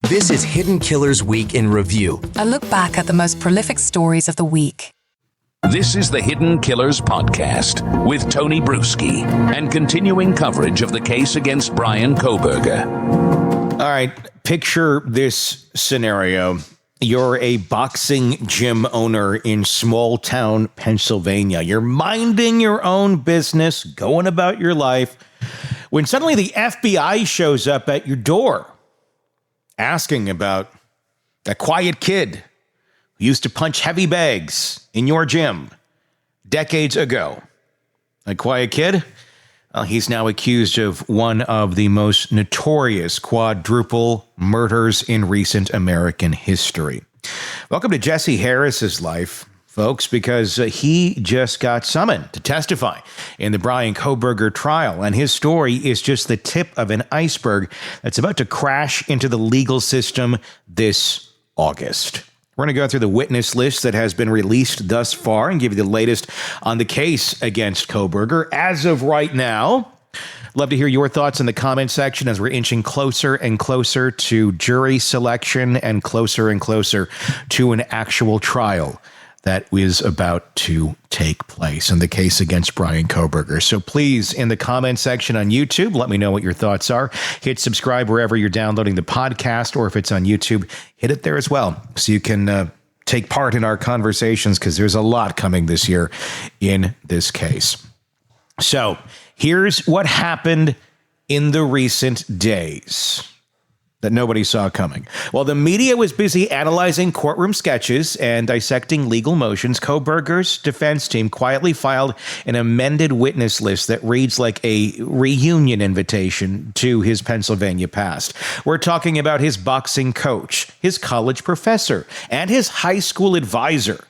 This is Hidden Killers Week in Review. A look back at the most prolific stories of the week. This is the Hidden Killers Podcast with Tony Brueski and continuing coverage of the case against Bryan Kohberger. All right, picture this scenario. You're a boxing gym owner in small town Pennsylvania. You're minding your own business, going about your life, when suddenly the FBI shows up at your door asking about that quiet kid who used to punch heavy bags in your gym decades ago. A quiet kid? Well, he's now accused of one of the most notorious quadruple murders in recent American history. Welcome to Jesse Harris's life, folks, because he just got summoned to testify in the Bryan Kohberger trial, and his story is just the tip of an iceberg that's about to crash into the legal system this August. We're going to go through the witness list that has been released thus far and give you the latest on the case against Kohberger. As of right now, love to hear your thoughts in the comment section as we're inching closer and closer to jury selection and closer to an actual trial that is about to take place in the case against Bryan Kohberger. So please, in the comment section on YouTube, let me know what your thoughts are. Hit subscribe wherever you're downloading the podcast, or if it's on YouTube, hit it there as well so you can take part in our conversations, because there's a lot coming this year in this case. So here's what happened in the recent days that nobody saw coming. While the media was busy analyzing courtroom sketches and dissecting legal motions, Kohberger's defense team quietly filed an amended witness list that reads like a reunion invitation to his Pennsylvania past. We're talking about his boxing coach, his college professor, and his high school advisor,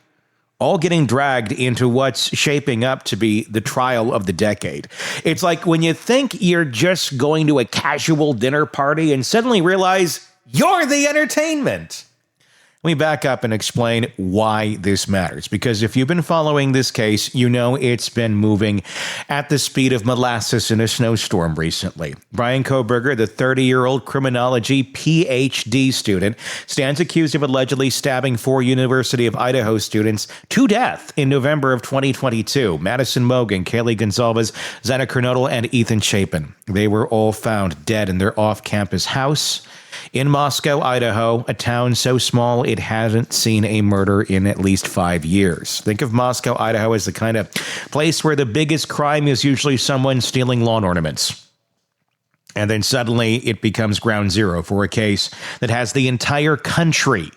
all getting dragged into what's shaping up to be the trial of the decade. It's like when you think you're just going to a casual dinner party and suddenly realize you're the entertainment. Let me back up and explain why this matters, because if you've been following this case, you know it's been moving at the speed of molasses in a snowstorm recently. Bryan Kohberger, the 30-year-old criminology PhD student, stands accused of allegedly stabbing 4 University of Idaho students to death in November of 2022. Madison Mogan, Kaylee Gonzalez, Zana Kernodle, and Ethan Chapin. They were all found dead in their off-campus house in Moscow, Idaho, a town so small it hasn't seen a murder in at least 5 years. Think of Moscow, Idaho as the kind of place where the biggest crime is usually someone stealing lawn ornaments. And then suddenly it becomes ground zero for a case that has the entire country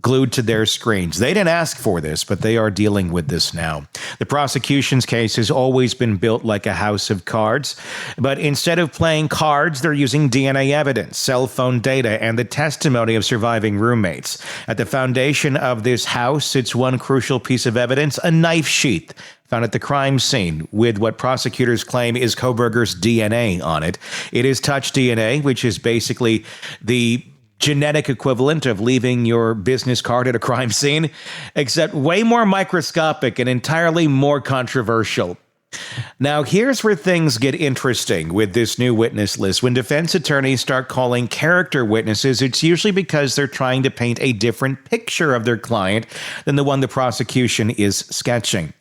glued to their screens. They didn't ask for this, but they are dealing with this now. The prosecution's case has always been built like a house of cards, but instead of playing cards, they're using DNA evidence, cell phone data, and the testimony of surviving roommates. At the foundation of this house sits one crucial piece of evidence, a knife sheath found at the crime scene with what prosecutors claim is Kohberger's DNA on it. It is touch DNA, which is basically the genetic equivalent of leaving your business card at a crime scene, except way more microscopic and entirely more controversial. Now, here's where things get interesting with this new witness list. When defense attorneys start calling character witnesses, it's usually because they're trying to paint a different picture of their client than the one the prosecution is sketching.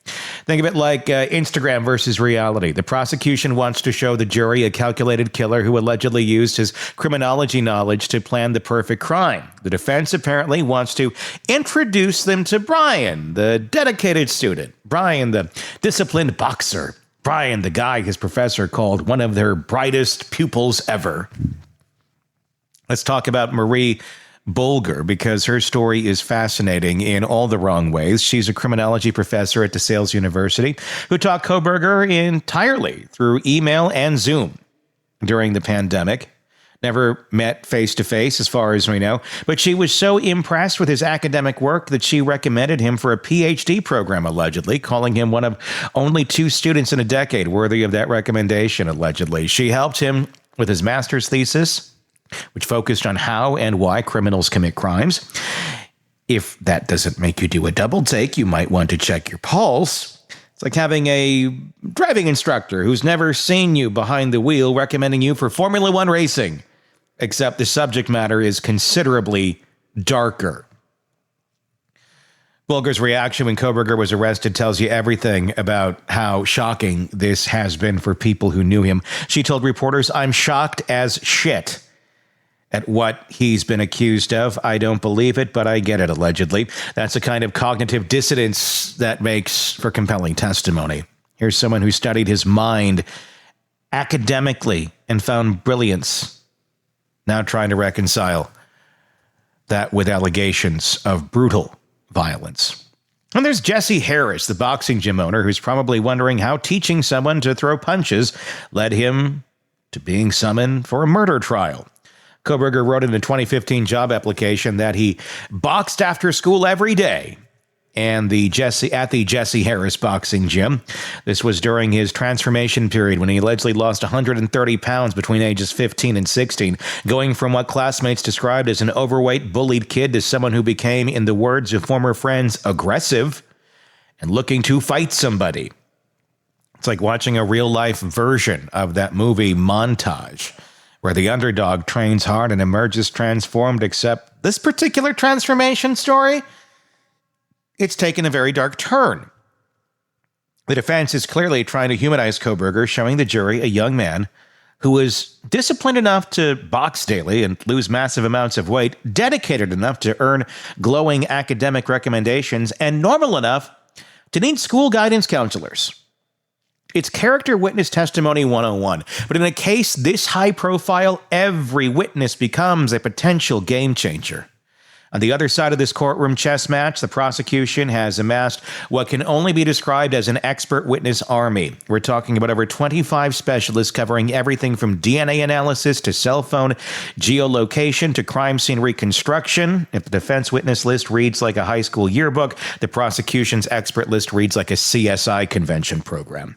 Think of it like Instagram versus reality. The prosecution wants to show the jury a calculated killer who allegedly used his criminology knowledge to plan the perfect crime. The defense apparently wants to introduce them to Bryan, the dedicated student. Bryan, the disciplined boxer. Bryan, the guy his professor called one of their brightest pupils ever. Let's talk about Marie Bulger, because her story is fascinating in all the wrong ways. She's a criminology professor at DeSales University who taught Kohberger entirely through email and Zoom during the pandemic. Never met face-to-face, as far as we know, but she was so impressed with his academic work that she recommended him for a PhD program, allegedly, calling him one of only 2 students in a decade worthy of that recommendation, allegedly. She helped him with his master's thesis, which focused on how and why criminals commit crimes. If that doesn't make you do a double take, you might want to check your pulse. It's like having a driving instructor who's never seen you behind the wheel recommending you for Formula One racing. except the subject matter is considerably darker. Bulger's reaction when Kohberger was arrested tells you everything about how shocking this has been for people who knew him. She told reporters, "I'm shocked as shit at what he's been accused of. I don't believe it, but I get it," allegedly. That's a kind of cognitive dissonance that makes for compelling testimony. Here's someone who studied his mind academically and found brilliance, now trying to reconcile that with allegations of brutal violence. And there's Jesse Harris, the boxing gym owner, who's probably wondering how teaching someone to throw punches led him to being summoned for a murder trial. Kohberger wrote in a 2015 job application that he boxed after school every day at the Jesse Harris boxing gym. This was during his transformation period when he allegedly lost 130 pounds between ages 15 and 16, going from what classmates described as an overweight, bullied kid to someone who became, in the words of former friends, aggressive and looking to fight somebody. It's like watching a real-life version of that movie Montage, where the underdog trains hard and emerges transformed, except this particular transformation story, it's taken a very dark turn. The defense is clearly trying to humanize Kohberger, showing the jury a young man who was disciplined enough to box daily and lose massive amounts of weight, dedicated enough to earn glowing academic recommendations, and normal enough to need school guidance counselors. It's character witness testimony 101. But in a case this high profile, every witness becomes a potential game changer. On the other side of this courtroom chess match, the prosecution has amassed what can only be described as an expert witness army. We're talking about over 25 specialists covering everything from DNA analysis to cell phone geolocation to crime scene reconstruction. If the defense witness list reads like a high school yearbook, the prosecution's expert list reads like a CSI convention program.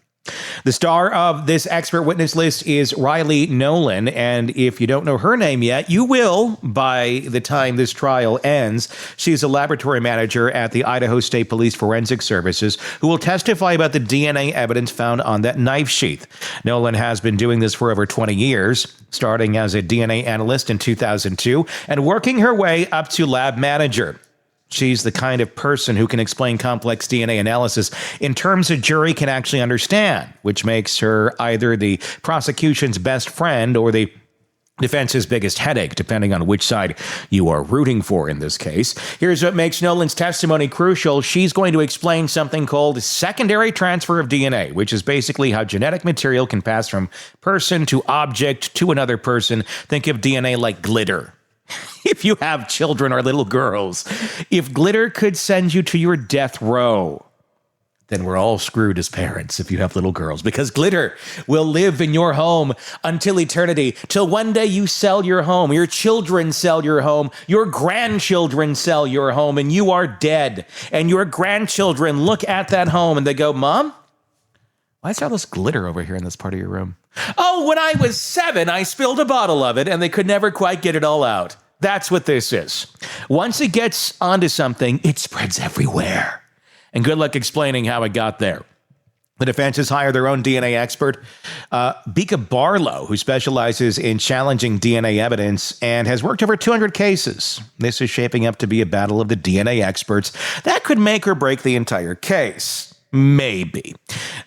The star of this expert witness list is Riley Nolan, and if you don't know her name yet, you will by the time this trial ends. She's a laboratory manager at the Idaho State Police Forensic Services who will testify about the DNA evidence found on that knife sheath. Nolan has been doing this for over 20 years, starting as a DNA analyst in 2002 and working her way up to lab manager. She's the kind of person who can explain complex DNA analysis in terms a jury can actually understand, which makes her either the prosecution's best friend or the defense's biggest headache, depending on which side you are rooting for in this case. Here's what makes Nolan's testimony crucial. She's going to explain something called secondary transfer of DNA, which is basically how genetic material can pass from person to object to another person. Think of DNA like glitter. If you have children or little girls, if glitter could send you to your death row, then we're all screwed as parents if you have little girls, because glitter will live in your home until eternity, till one day you sell your home, your children sell your home, your grandchildren sell your home, and you are dead. And your grandchildren look at that home and they go, "Mom, why is there all this glitter over here in this part of your room?" "Oh, when I was 7, I spilled a bottle of it," and they could never quite get it all out. That's what this is. Once it gets onto something, it spreads everywhere. And good luck explaining how it got there. The defense has hired their own DNA expert, Bika Barlow, who specializes in challenging DNA evidence and has worked over 200 cases. This is shaping up to be a battle of the DNA experts that could make or break the entire case. Maybe.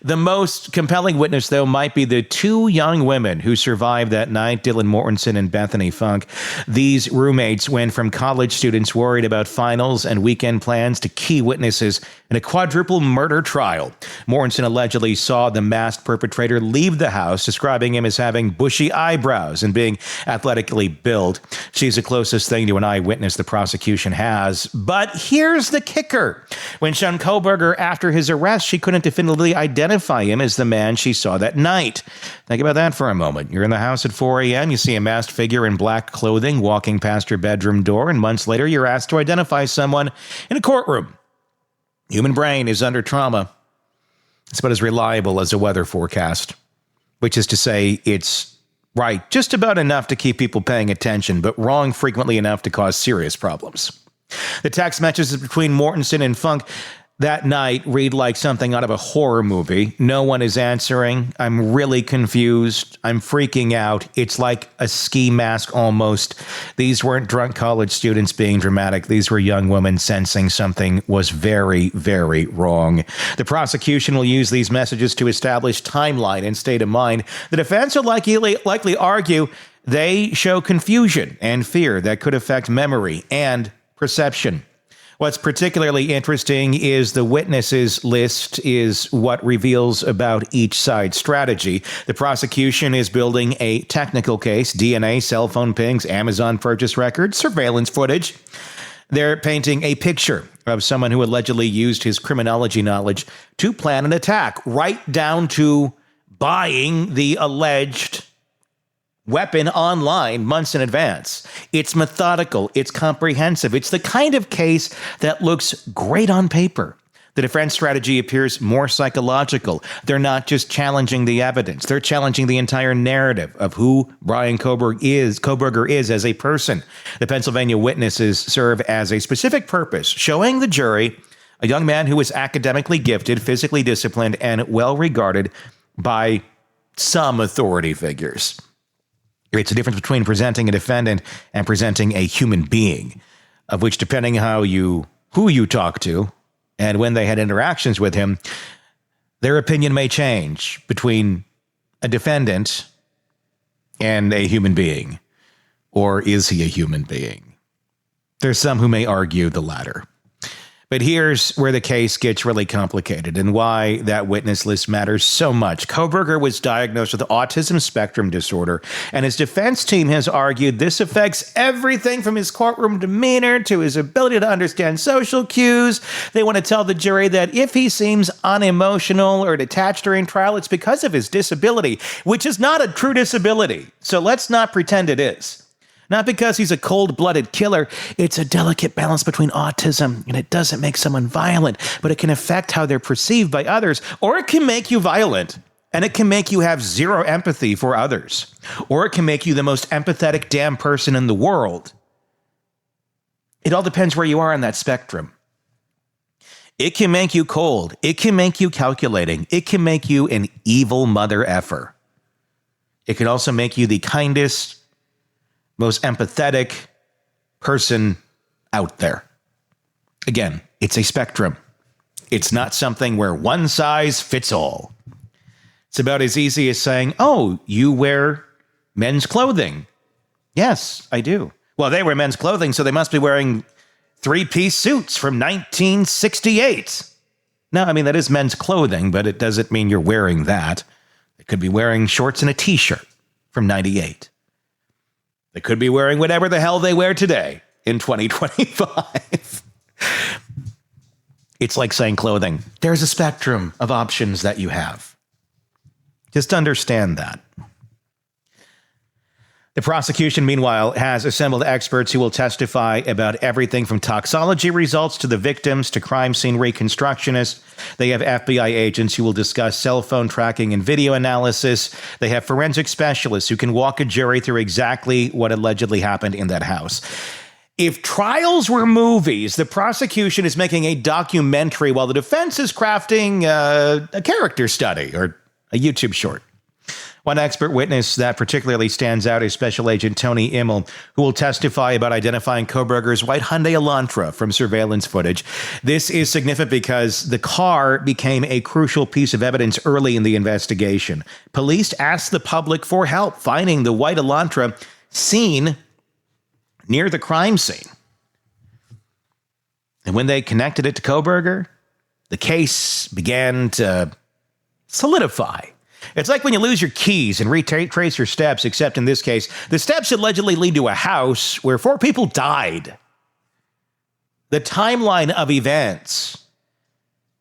The most compelling witness, though, might be the two young women who survived that night, Dylan Mortensen and Bethany Funk. These roommates went from college students worried about finals and weekend plans to key witnesses in a quadruple murder trial. Mortensen allegedly saw the masked perpetrator leave the house, describing him as having bushy eyebrows and being athletically built. She's the closest thing to an eyewitness the prosecution has. But here's the kicker. When shown Kohberger after his arrest, she couldn't definitively identify him as the man she saw that night. Think about that for a moment. You're in the house at 4 a.m., you see a masked figure in black clothing walking past your bedroom door, and months later you're asked to identify someone in a courtroom. Human brain is under trauma. It's about as reliable as a weather forecast, which is to say it's right just about enough to keep people paying attention, but wrong frequently enough to cause serious problems. The text messages between Mortensen and Funk that night read like something out of a horror movie. No one is answering. I'm really confused. I'm freaking out. It's like a ski mask almost. These weren't drunk college students being dramatic. These were young women sensing something was very, very wrong. The prosecution will use these messages to establish timeline and state of mind. The defense will likely argue they show confusion and fear that could affect memory and perception. What's particularly interesting is the witnesses list is what reveals about each side's strategy. The prosecution is building a technical case, DNA, cell phone pings, Amazon purchase records, surveillance footage. They're painting a picture of someone who allegedly used his criminology knowledge to plan an attack, right down to buying the alleged weapon online months in advance. It's methodical. It's comprehensive. It's the kind of case that looks great on paper. The defense strategy appears more psychological. They're not just challenging the evidence. They're challenging the entire narrative of who Bryan Kohberger is as a person. The Pennsylvania witnesses serve as a specific purpose, showing the jury a young man who is academically gifted, physically disciplined, and well regarded by some authority figures. It's the difference between presenting a defendant and presenting a human being, of which, depending who you talk to and when they had interactions with him, their opinion may change between a defendant and a human being. Or is he a human being? There's some who may argue the latter. But here's where the case gets really complicated and why that witness list matters so much. Kohberger was diagnosed with autism spectrum disorder, and his defense team has argued this affects everything from his courtroom demeanor to his ability to understand social cues. They want to tell the jury that if he seems unemotional or detached during trial, it's because of his disability, which is not a true disability. So let's not pretend it is. Not because he's a cold-blooded killer. It's a delicate balance between autism, and it doesn't make someone violent, but it can affect how they're perceived by others, or it can make you violent, and it can make you have zero empathy for others, or it can make you the most empathetic damn person in the world. It all depends where you are on that spectrum. It can make you cold. It can make you calculating. It can make you an evil mother effer. It can also make you the kindest, most empathetic person out there. Again, it's a spectrum. It's not something where one size fits all. It's about as easy as saying, oh, you wear men's clothing. Yes, I do. Well, they wear men's clothing, so they must be wearing three-piece suits from 1968. No, I mean, that is men's clothing, but it doesn't mean you're wearing that. They could be wearing shorts and a t-shirt from 98. They could be wearing whatever the hell they wear today in 2025. It's like saying clothing. There's a spectrum of options that you have. Just understand that. The prosecution, meanwhile, has assembled experts who will testify about everything from toxology results to the victims to crime scene reconstructionists. They have FBI agents who will discuss cell phone tracking and video analysis. They have forensic specialists who can walk a jury through exactly what allegedly happened in that house. If trials were movies, the prosecution is making a documentary while the defense is crafting a character study or a YouTube short. One expert witness that particularly stands out is Special Agent Tony Immel, who will testify about identifying Kohberger's white Hyundai Elantra from surveillance footage. This is significant because the car became a crucial piece of evidence early in the investigation. Police asked the public for help finding the white Elantra seen near the crime scene. And when they connected it to Kohberger, the case began to solidify. It's like when you lose your keys and retrace your steps, except in this case, the steps allegedly lead to a house where 4 people died. The timeline of events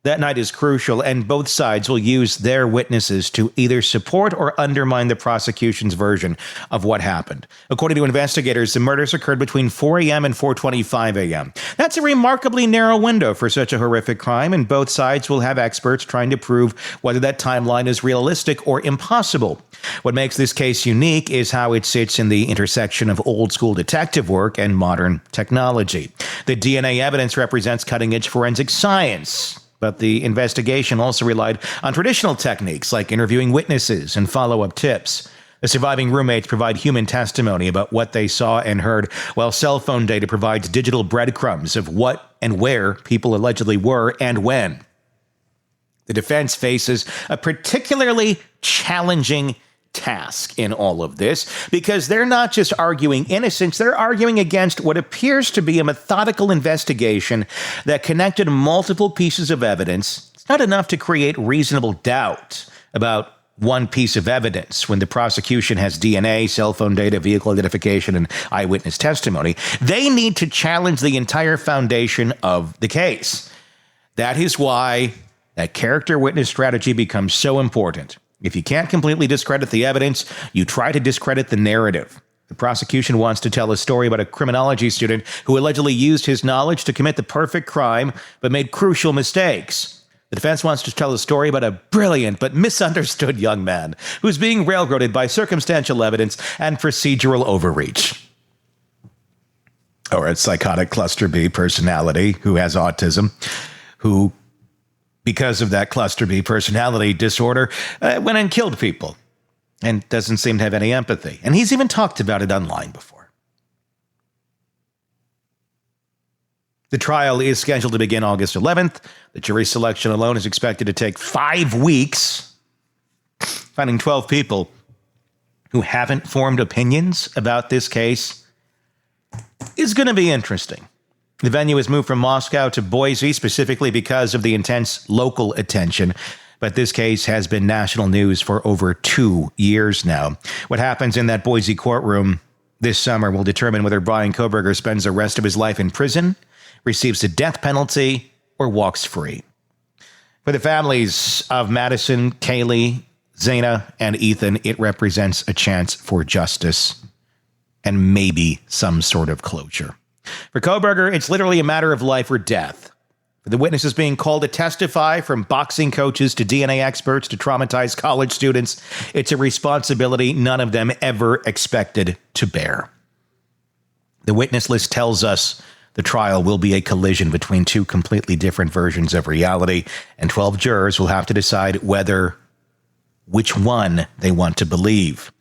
that night is crucial, and both sides will use their witnesses to either support or undermine the prosecution's version of what happened. According to investigators, the murders occurred between 4 a.m. and 4:25 a.m. That's a remarkably narrow window for such a horrific crime, and both sides will have experts trying to prove whether that timeline is realistic or impossible. What makes this case unique is how it sits in the intersection of old-school detective work and modern technology. The DNA evidence represents cutting-edge forensic science. But the investigation also relied on traditional techniques like interviewing witnesses and follow-up tips. The surviving roommates provide human testimony about what they saw and heard, while cell phone data provides digital breadcrumbs of what and where people allegedly were and when. The defense faces a particularly challenging task in all of this because they're not just arguing innocence, they're arguing against what appears to be a methodical investigation that connected multiple pieces of evidence. It's not enough to create reasonable doubt about one piece of evidence when the prosecution has DNA, cell phone data, vehicle identification, and eyewitness testimony. They need to challenge the entire foundation of the case. That is why that character witness strategy becomes so important. If you can't completely discredit the evidence, you try to discredit the narrative. The prosecution wants to tell a story about a criminology student who allegedly used his knowledge to commit the perfect crime but made crucial mistakes. The defense wants to tell a story about a brilliant but misunderstood young man who's being railroaded by circumstantial evidence and procedural overreach. Or a psychotic cluster B personality who has autism, who, because of that cluster B personality disorder, went and killed people and doesn't seem to have any empathy. And he's even talked about it online before. The trial is scheduled to begin August 11th. The jury selection alone is expected to take 5 weeks. Finding 12 people who haven't formed opinions about this case is going to be interesting. The venue has moved from Moscow to Boise specifically because of the intense local attention. But this case has been national news for over 2 years now. What happens in that Boise courtroom this summer will determine whether Bryan Kohbergers spends the rest of his life in prison, receives the death penalty, or walks free. For the families of Madison, Kaylee, Zaina, and Ethan, it represents a chance for justice and maybe some sort of closure. For Kohberger, it's literally a matter of life or death. For the witnesses being called to testify, from boxing coaches to DNA experts to traumatized college students, it's a responsibility none of them ever expected to bear. The witness list tells us the trial will be a collision between two completely different versions of reality, and 12 jurors will have to decide which one they want to believe.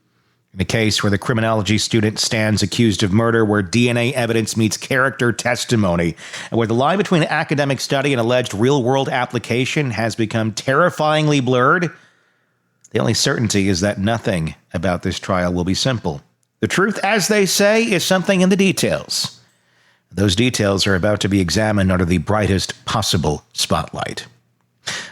In a case where the criminology student stands accused of murder, where DNA evidence meets character testimony, and where the line between academic study and alleged real-world application has become terrifyingly blurred, the only certainty is that nothing about this trial will be simple. The truth, as they say, is something in the details. Those details are about to be examined under the brightest possible spotlight.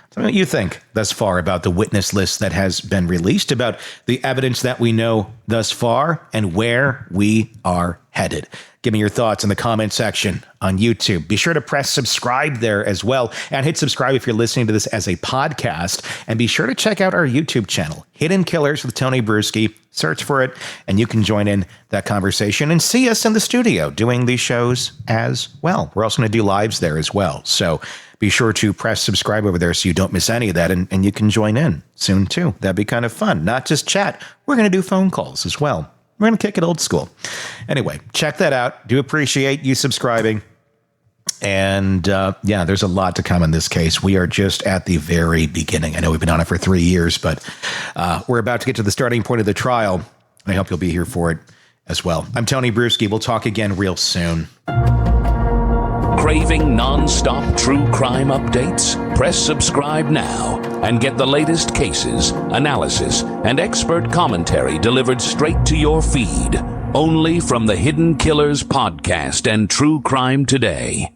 Tell me what you think thus far about the witness list that has been released, about the evidence that we know thus far, and where we are headed. Give me your thoughts in the comment section on YouTube. Be sure to press subscribe there as well, and hit subscribe if you're listening to this as a podcast. And be sure to check out our YouTube channel, Hidden Killers with Tony Brueski. Search for it, and you can join in that conversation and see us in the studio doing these shows as well. We're also going to do lives there as well. So be sure to press subscribe over there so you don't miss any of that, and you can join in soon too. That'd be kind of fun. Not just chat. We're going to do phone calls as well. We're going to kick it old school. Anyway, check that out. Do appreciate you subscribing. And there's a lot to come in this case. We are just at the very beginning. I know we've been on it for 3 years, but we're about to get to the starting point of the trial. And I hope you'll be here for it as well. I'm Tony Brueski. We'll talk again real soon. Craving non-stop true crime updates? Press subscribe now and get the latest cases, analysis, and expert commentary delivered straight to your feed. Only from the Hidden Killers podcast and True Crime Today.